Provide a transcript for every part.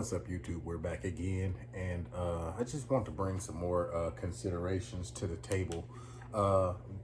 What's up, YouTube? We're back again, and I just want to bring some more considerations to the table.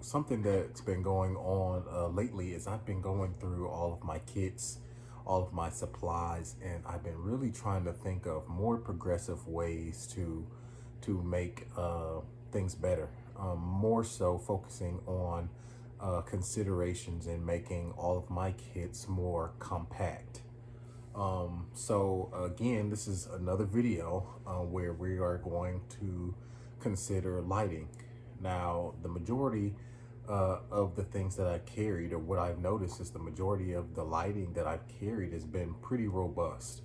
Something that's been going on lately is I've been going through all of my kits, all of my supplies, and I've been really trying to think of more progressive ways to make things better. More so focusing on considerations and making all of my kits more compact. So again, this is another video where we are going to consider lighting. Now, the majority of the things that I carried, or what I've noticed, is the majority of the lighting that I've carried has been pretty robust.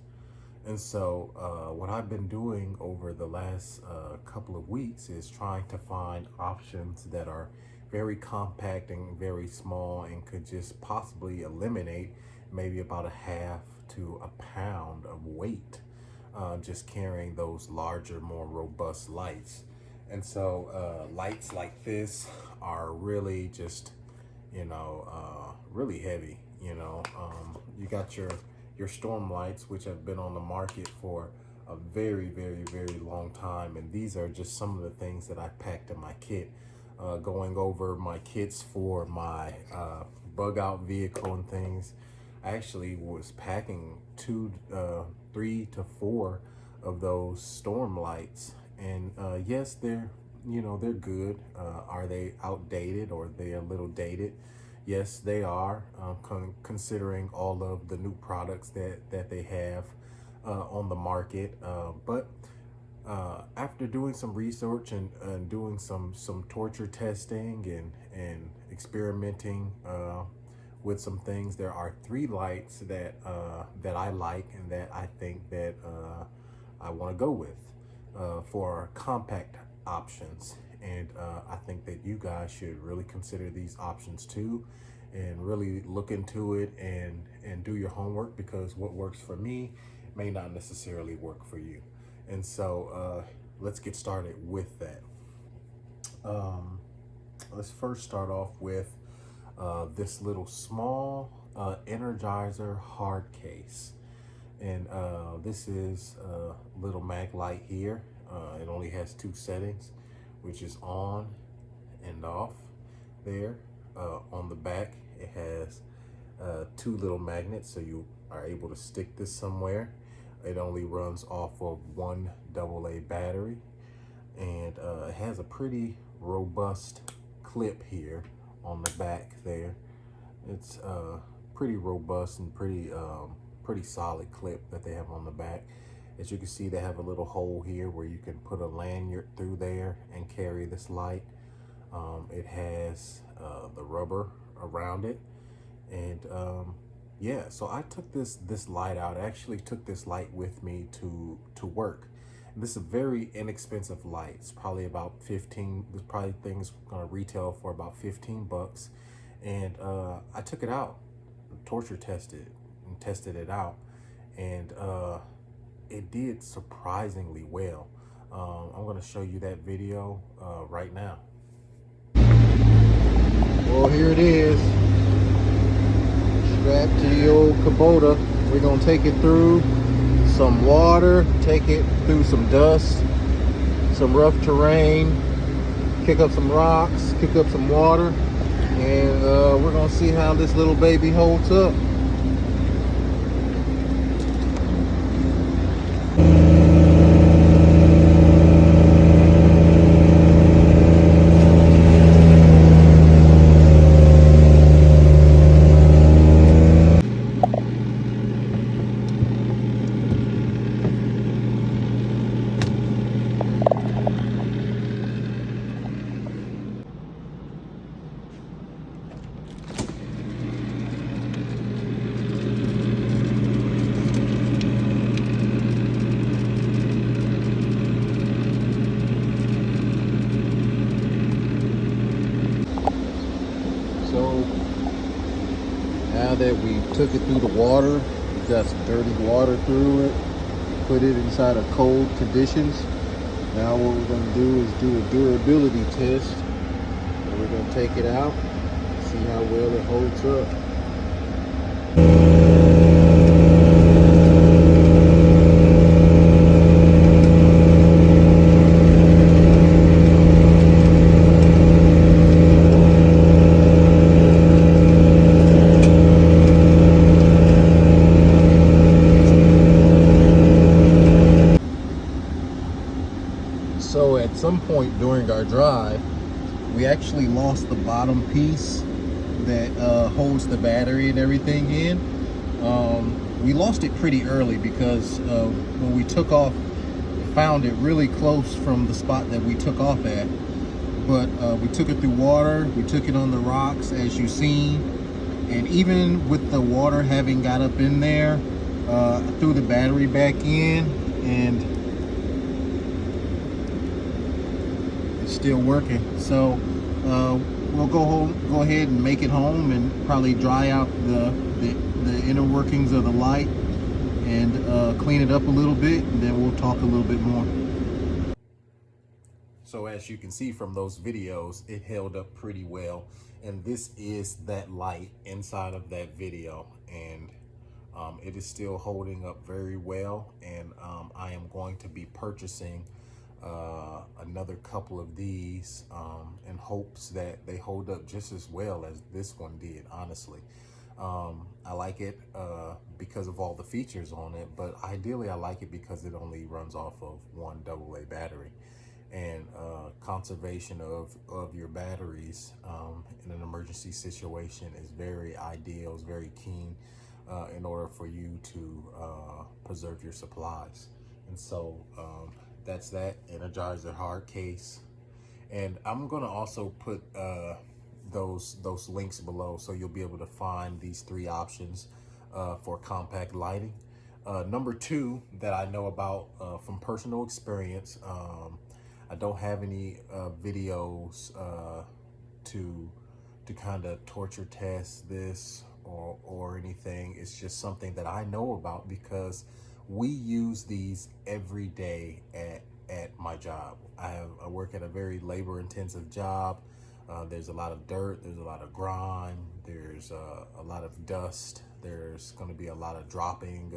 And so what I've been doing over the last couple of weeks is trying to find options that are very compact and very small and could just possibly eliminate maybe about a half to a pound of weight just carrying those larger, more robust lights. And so lights like this are really just, really heavy. You got your storm lights, which have been on the market for a very, very, very long time, and these are just some of the things that I packed in my kit. Going over my kits for my bug out vehicle and things, I actually was packing 3 to 4 of those storm lights, and yes, they're good. Are they outdated, or are they a little dated? Yes, they are, considering all of the new products that they have on the market. But after doing some research and doing some torture testing and experimenting with some things, there are 3 lights that I like and that I think that I want to go with for compact options. And I think that you guys should really consider these options too, and really look into it and do your homework, because what works for me may not necessarily work for you. And so let's get started with that. Let's first start off with this little small Energizer hard case. And this is a little mag light here. It only has 2 settings, which is on and off there. On the back, it has 2 little magnets, so you are able to stick this somewhere. It only runs off of 1 AA battery, and it has a pretty robust clip here on the back there. It's pretty robust and pretty solid clip that they have on the back. As you can see, they have a little hole here where you can put a lanyard through there and carry this light. It has the rubber around it, and yeah, so I took this light out. I actually took this light with me to work. And this is a very inexpensive light. It's probably about 15. This probably thing's gonna retail for about 15 bucks. And I took it out, torture tested it out, and it did surprisingly well. I'm gonna show you that video right now. Well, here it is, strapped to the old Kubota. We're gonna take it through some water, take it through some dust, some rough terrain, kick up some rocks, kick up some water, and we're gonna see how this little baby holds up. Now that we took it through the water, we got some dirty water through it, put it inside of cold conditions. Now what we're going to do is do a durability test. And we're going to take it out, see how well it holds up. some point during our drive, we actually lost the bottom piece that holds the battery and everything in. We lost it pretty early because when we took off, found it really close from the spot that we took off at. But we took it through water, we took it on the rocks, as you've seen, and even with the water having got up in there, I threw the battery back in, and it's still working. So we'll go ahead and make it home and probably dry out the inner workings of the light and clean it up a little bit, and then we'll talk a little bit more. So as you can see from those videos, it held up pretty well, and this is that light inside of that video, and it is still holding up very well. And I am going to be purchasing another couple of these in hopes that they hold up just as well as this one did, honestly. I like it because of all the features on it, but ideally I like it because it only runs off of one AA battery. And conservation of your batteries in an emergency situation is very ideal, is very keen in order for you to preserve your supplies. And so that's that Energizer hard case. And I'm gonna also put those links below, so you'll be able to find these three options for compact lighting. Number two that I know about from personal experience, I don't have any videos to kind of torture test this or anything. It's just something that I know about because we use these every day at my job. I work at a very labor intensive job. There's a lot of dirt, there's a lot of grime, there's a lot of dust, there's going to be a lot of dropping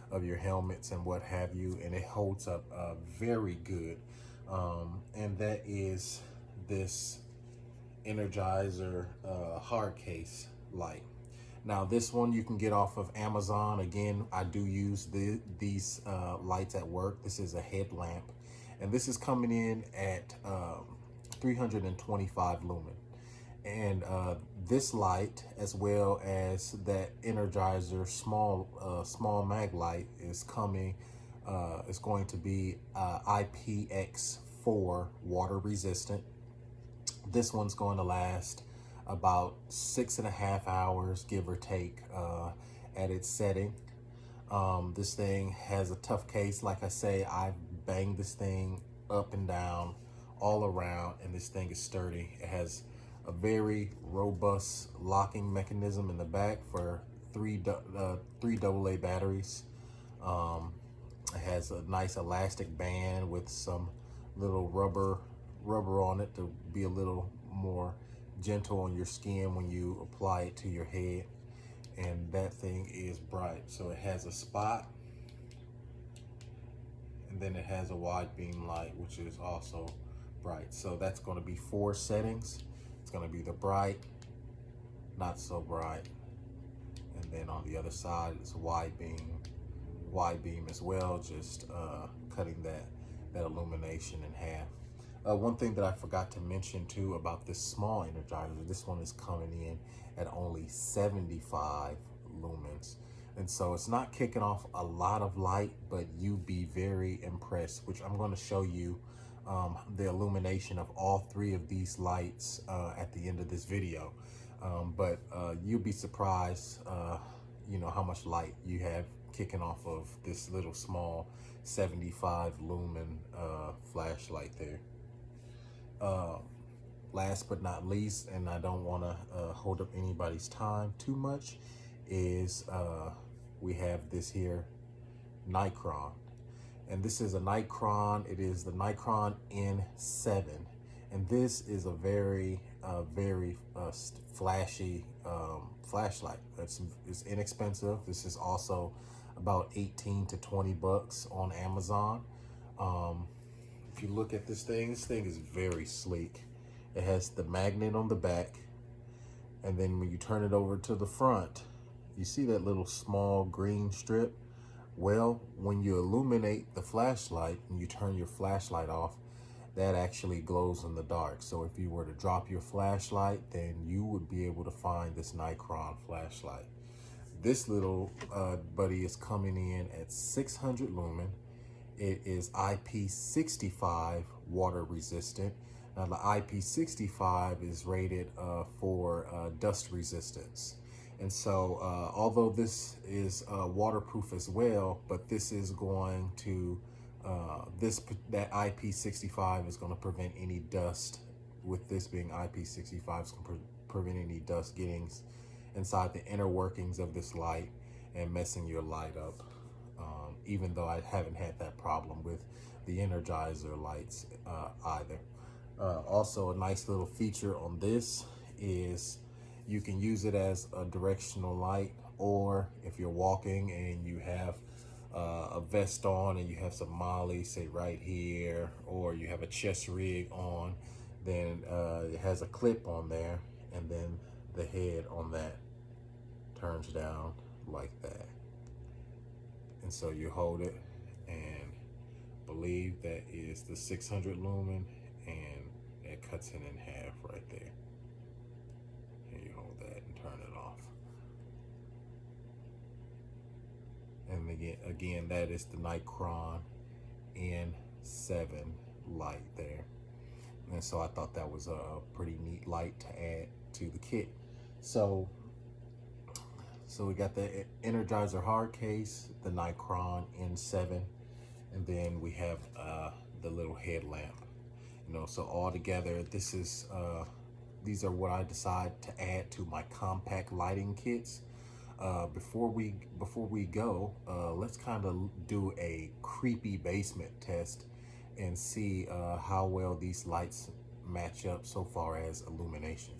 of your helmets and what have you, and it holds up very good. And that is this Energizer hard case light. Now this one you can get off of Amazon. Again, I do use these lights at work. This is a headlamp, and this is coming in at 325 lumen. And this light, as well as that Energizer small mag light, is coming. It's going to be IPX4 water resistant. This one's going to last about 6.5 hours, give or take, at its setting. This thing has a tough case. Like I say, I've banged this thing up and down all around, and this thing is sturdy. It has a very robust locking mechanism in the back for three AA batteries. It has a nice elastic band with some little rubber on it to be a little more gentle on your skin when you apply it to your head. And that thing is bright. So it has a spot, and then it has a wide beam light, which is also bright. So that's going to be 4 settings. It's going to be the bright, not so bright, and then on the other side it's a wide beam as well, just cutting that illumination in half. One thing that I forgot to mention too about this small Energizer, this one is coming in at only 75 lumens. And so it's not kicking off a lot of light, but you'd be very impressed, which I'm going to show you the illumination of all 3 of these lights at the end of this video. But you'll be surprised, you know, how much light you have kicking off of this little small 75 lumen flashlight there. Last but not least, and I don't want to hold up anybody's time too much, is we have this here Nikron. And this is a Nikron. It is the Nikron N7. And this is a very flashy flashlight. It's inexpensive. This is also about 18 to 20 bucks on Amazon. If you look at this thing is very sleek. It has the magnet on the back, and then when you turn it over to the front, you see that little small green strip. Well, when you illuminate the flashlight and you turn your flashlight off, that actually glows in the dark. So if you were to drop your flashlight, then you would be able to find this Nikron flashlight. This little buddy is coming in at 600 lumen. It is IP65 water resistant. Now the IP65 is rated for dust resistance. And so although this is waterproof as well, but this is going to, that IP65 is going to prevent any dust. With this being IP65, it's going to prevent any dust getting inside the inner workings of this light and messing your light up. Even though I haven't had that problem with the Energizer lights either. Also, a nice little feature on this is you can use it as a directional light, or if you're walking and you have a vest on and you have some molly, say right here, or you have a chest rig on, then it has a clip on there, and then the head on that turns down like that. And so you hold it and believe that is the 600 lumen, and it cuts it in half right there. And you hold that and turn it off. And again, that is the Nikron N7 light there. And so I thought that was a pretty neat light to add to the kit. So we got the Energizer hard case, the Nikron N7, and then we have the little headlamp. You know, so all together, this is these are what I decide to add to my compact lighting kits. Before we go, let's kind of do a creepy basement test and see how well these lights match up so far as illumination.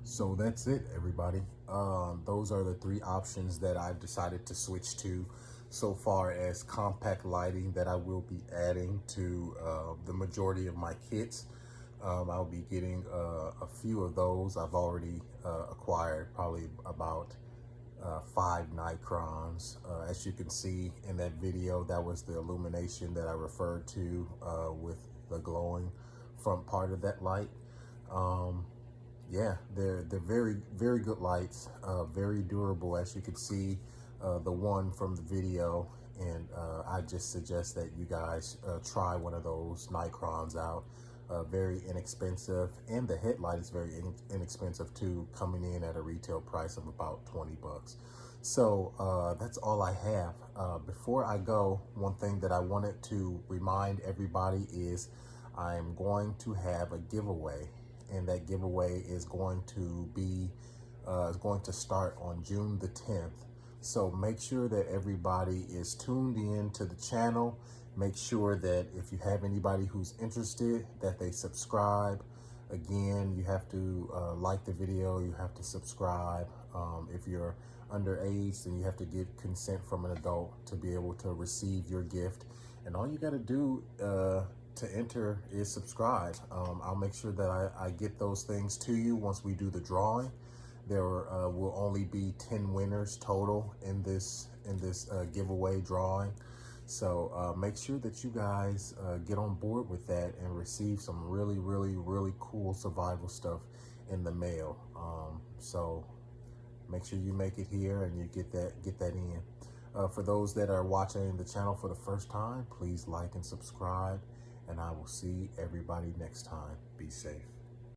So that's it, everybody. Those are the three options that I've decided to switch to so far as compact lighting that I will be adding to the majority of my kits. I'll be getting a few of those. I've already acquired probably about 5 Nikrons. As you can see in that video, that was the illumination that I referred to with the glowing front part of that light. Yeah, they're very, very good lights, very durable, as you can see the one from the video. And I just suggest that you guys try one of those Nikrons out. Very inexpensive, and the headlight is very inexpensive too, coming in at a retail price of about 20 bucks. So that's all I have. Before I go, one thing that I wanted to remind everybody is I am going to have a giveaway, and that giveaway is going to start on June the 10th. So make sure that everybody is tuned in to the channel. Make sure that if you have anybody who's interested, that they subscribe. Again, you have to like the video, you have to subscribe. If you're underage, then you have to get consent from an adult to be able to receive your gift. And all you got to do to enter is subscribe. I'll make sure that I get those things to you once we do the drawing. There will only be 10 winners total in this giveaway drawing. So make sure that you guys get on board with that and receive some really, really, really cool survival stuff in the mail. So make sure you make it here and you get that in. For those that are watching the channel for the first time, please like and subscribe, and I will see everybody next time. Be safe.